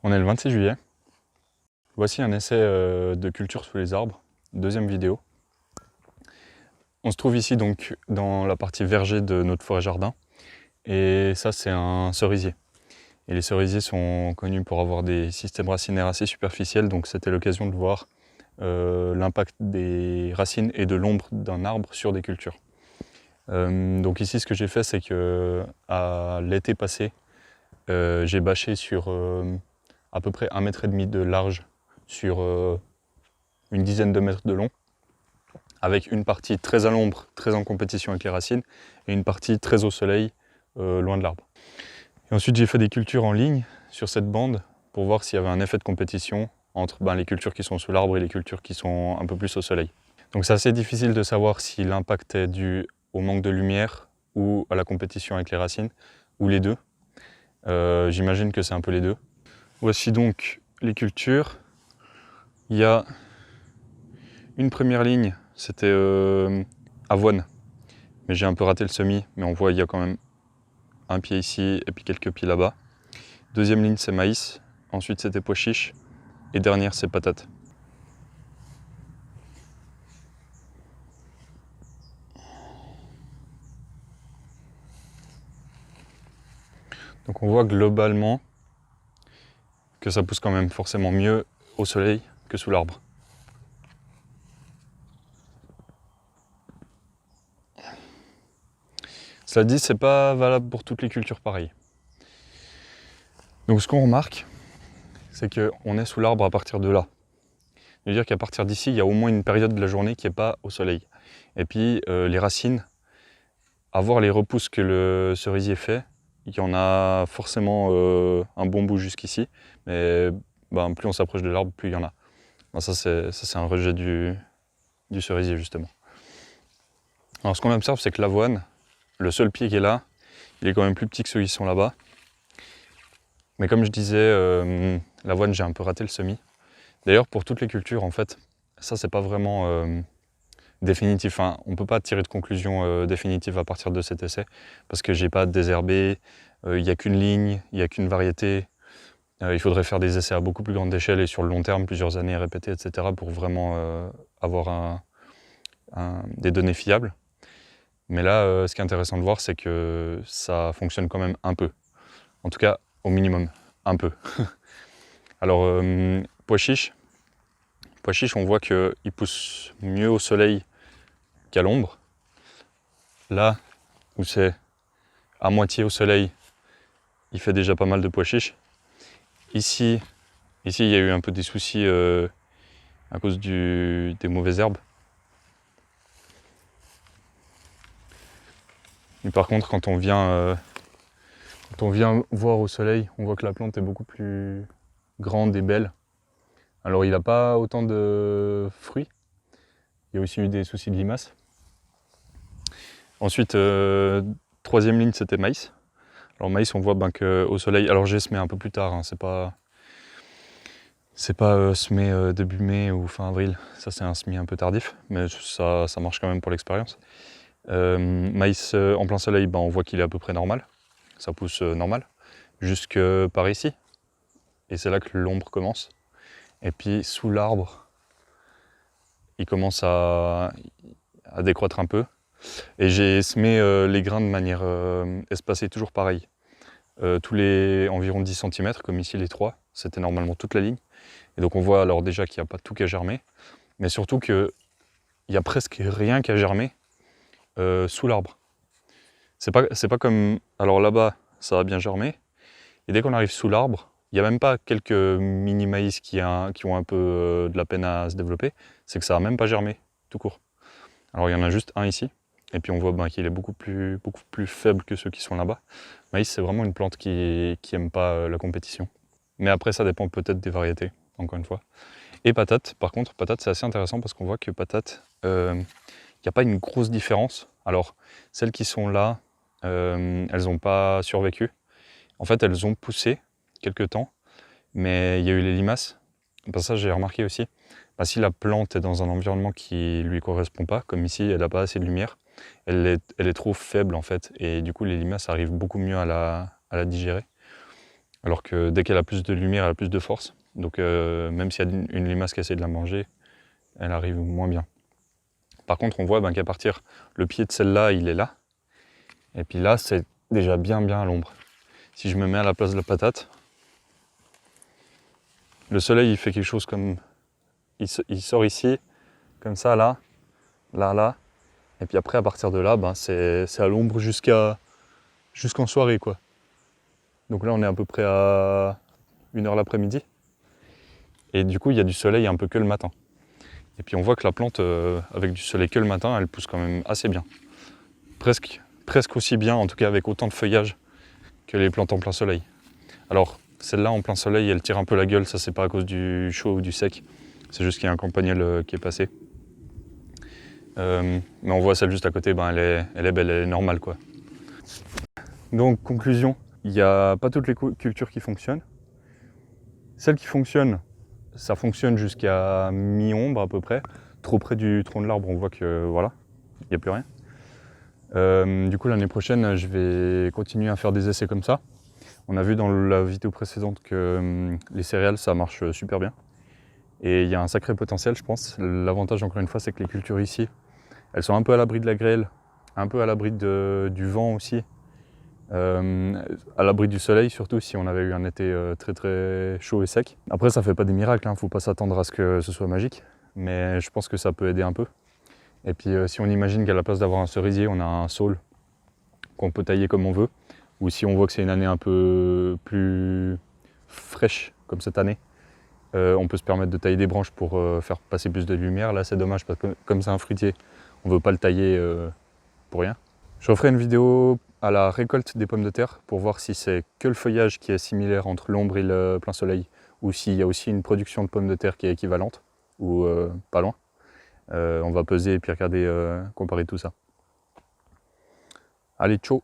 On est le 26 juillet. Voici un essai de culture sous les arbres, deuxième vidéo. On se trouve ici donc dans la partie verger de notre forêt-jardin. Et ça, c'est un cerisier. Et les cerisiers sont connus pour avoir des systèmes racinaires assez superficiels, donc c'était l'occasion de voir l'impact des racines et de l'ombre d'un arbre sur des cultures. Donc ici, ce que j'ai fait, c'est que à l'été passé, j'ai bâché sur à peu près 1,5 m de large sur une dizaine de mètres de long, avec une partie très à l'ombre, très en compétition avec les racines, et une partie très au soleil, loin de l'arbre. Et ensuite j'ai fait des cultures en ligne sur cette bande pour voir s'il y avait un effet de compétition entre les cultures qui sont sous l'arbre et les cultures qui sont un peu plus au soleil. Donc c'est assez difficile de savoir si l'impact est dû au manque de lumière ou à la compétition avec les racines, ou les deux. J'imagine que c'est un peu les deux. Voici donc les cultures. Il y a une première ligne, c'était avoine, mais j'ai un peu raté le semis, mais on voit il y a quand même un pied ici et puis quelques pieds là-bas. Deuxième ligne c'est maïs, ensuite c'était pois chiche, et dernière c'est patate. Donc on voit globalement que ça pousse quand même forcément mieux au soleil que sous l'arbre. Cela dit, c'est pas valable pour toutes les cultures pareilles. Donc ce qu'on remarque, c'est qu'on est sous l'arbre à partir de là. C'est-à-dire qu'à partir d'ici, il y a au moins une période de la journée qui n'est pas au soleil. Et puis les racines, à voir les repousses que le cerisier fait, il y en a forcément un bon bout jusqu'ici, mais plus on s'approche de l'arbre, plus il y en a. Ça c'est un rejet du cerisier justement. Alors ce qu'on observe, c'est que l'avoine, le seul pied qui est là, il est quand même plus petit que ceux qui sont là-bas. Mais comme je disais, l'avoine, j'ai un peu raté le semis. D'ailleurs, pour toutes les cultures, en fait, ça c'est pas vraiment définitif. Enfin, on ne peut pas tirer de conclusion définitive à partir de cet essai, parce que j'ai pas désherbé, il n'y a qu'une ligne, il n'y a qu'une variété. Il faudrait faire des essais à beaucoup plus grande échelle et sur le long terme, plusieurs années répétées, etc. pour vraiment avoir des données fiables. Mais là, ce qui est intéressant de voir, c'est que ça fonctionne quand même un peu. En tout cas, au minimum, un peu. Alors, pois chiche, on voit qu'il pousse mieux au soleil qu'à l'ombre. Là où c'est à moitié au soleil, il fait déjà pas mal de pois chiches. Ici, il y a eu un peu des soucis à cause des mauvaises herbes. Mais par contre, quand on vient voir au soleil, on voit que la plante est beaucoup plus grande et belle. Alors il n'a pas autant de fruits. Il y a aussi eu des soucis de limaces. Ensuite, troisième ligne, c'était maïs. Alors maïs, on voit qu'au soleil, alors j'ai semé un peu plus tard, hein, c'est pas semé début mai ou fin avril, ça c'est un semis un peu tardif, mais ça marche quand même pour l'expérience. Maïs en plein soleil, on voit qu'il est à peu près normal, ça pousse normal, jusque par ici. Et c'est là que l'ombre commence. Et puis sous l'arbre, il commence à décroître un peu. Et j'ai semé les grains de manière espacée, toujours pareil. Tous les environ 10 cm, comme ici les 3, c'était normalement toute la ligne. Et donc on voit alors déjà qu'il n'y a pas tout qui a germé, mais surtout qu'il n'y a presque rien qui a germé sous l'arbre. C'est pas comme... Alors là-bas, ça a bien germé, et dès qu'on arrive sous l'arbre, il n'y a même pas quelques mini-maïs qui ont un peu de la peine à se développer, c'est que ça n'a même pas germé, tout court. Alors il y en a juste un ici, et puis on voit qu'il est beaucoup plus faible que ceux qui sont là-bas. Maïs, c'est vraiment une plante qui n'aime pas la compétition. Mais après, ça dépend peut-être des variétés, encore une fois. Et patate, par contre, patate, c'est assez intéressant parce qu'on voit que patate, il n'y a pas une grosse différence. Alors, celles qui sont là, elles n'ont pas survécu. En fait, elles ont poussé quelques temps, mais il y a eu les limaces. Ça, j'ai remarqué aussi. Si la plante est dans un environnement qui ne lui correspond pas, comme ici, elle n'a pas assez de lumière, elle est trop faible en fait, et du coup les limaces arrivent beaucoup mieux à la digérer. Alors que dès qu'elle a plus de lumière, elle a plus de force. Donc même s'il y a une limace qui essaie de la manger, elle arrive moins bien. Par contre, on voit qu'à partir, le pied de celle-là, il est là. Et puis là, c'est déjà bien à l'ombre. Si je me mets à la place de la patate, le soleil, il fait quelque chose comme... Il sort ici, comme ça, là, là. Et puis après, à partir de là, c'est à l'ombre jusqu'en soirée, quoi. Donc là, on est à peu près à 1h l'après-midi. Et du coup, il y a du soleil un peu que le matin. Et puis on voit que la plante, avec du soleil que le matin, elle pousse quand même assez bien. Presque aussi bien, en tout cas avec autant de feuillage, que les plantes en plein soleil. Alors, celle-là en plein soleil, elle tire un peu la gueule, ça c'est pas à cause du chaud ou du sec, c'est juste qu'il y a un campanule qui est passé. Mais on voit celle juste à côté, elle est belle, elle est normale, quoi. Donc conclusion, il n'y a pas toutes les cultures qui fonctionnent. Celles qui fonctionnent, ça fonctionne jusqu'à mi-ombre à peu près. Trop près du tronc de l'arbre, on voit que voilà, il n'y a plus rien. Du coup l'année prochaine, je vais continuer à faire des essais comme ça. On a vu dans la vidéo précédente que les céréales, ça marche super bien. Et il y a un sacré potentiel, je pense. L'avantage, encore une fois, c'est que les cultures ici, elles sont un peu à l'abri de la grêle, un peu à l'abri du vent aussi, à l'abri du soleil, surtout si on avait eu un été très chaud et sec. Après, ça fait pas des miracles, faut pas s'attendre à ce que ce soit magique, mais je pense que ça peut aider un peu. Et puis, si on imagine qu'à la place d'avoir un cerisier, on a un saule qu'on peut tailler comme on veut, ou si on voit que c'est une année un peu plus fraîche, comme cette année, on peut se permettre de tailler des branches pour faire passer plus de lumière. Là, c'est dommage parce que comme c'est un fruitier, on ne veut pas le tailler pour rien. Je referai une vidéo à la récolte des pommes de terre pour voir si c'est que le feuillage qui est similaire entre l'ombre et le plein soleil ou s'il y a aussi une production de pommes de terre qui est équivalente ou pas loin. On va peser et puis regarder, comparer tout ça. Allez, ciao!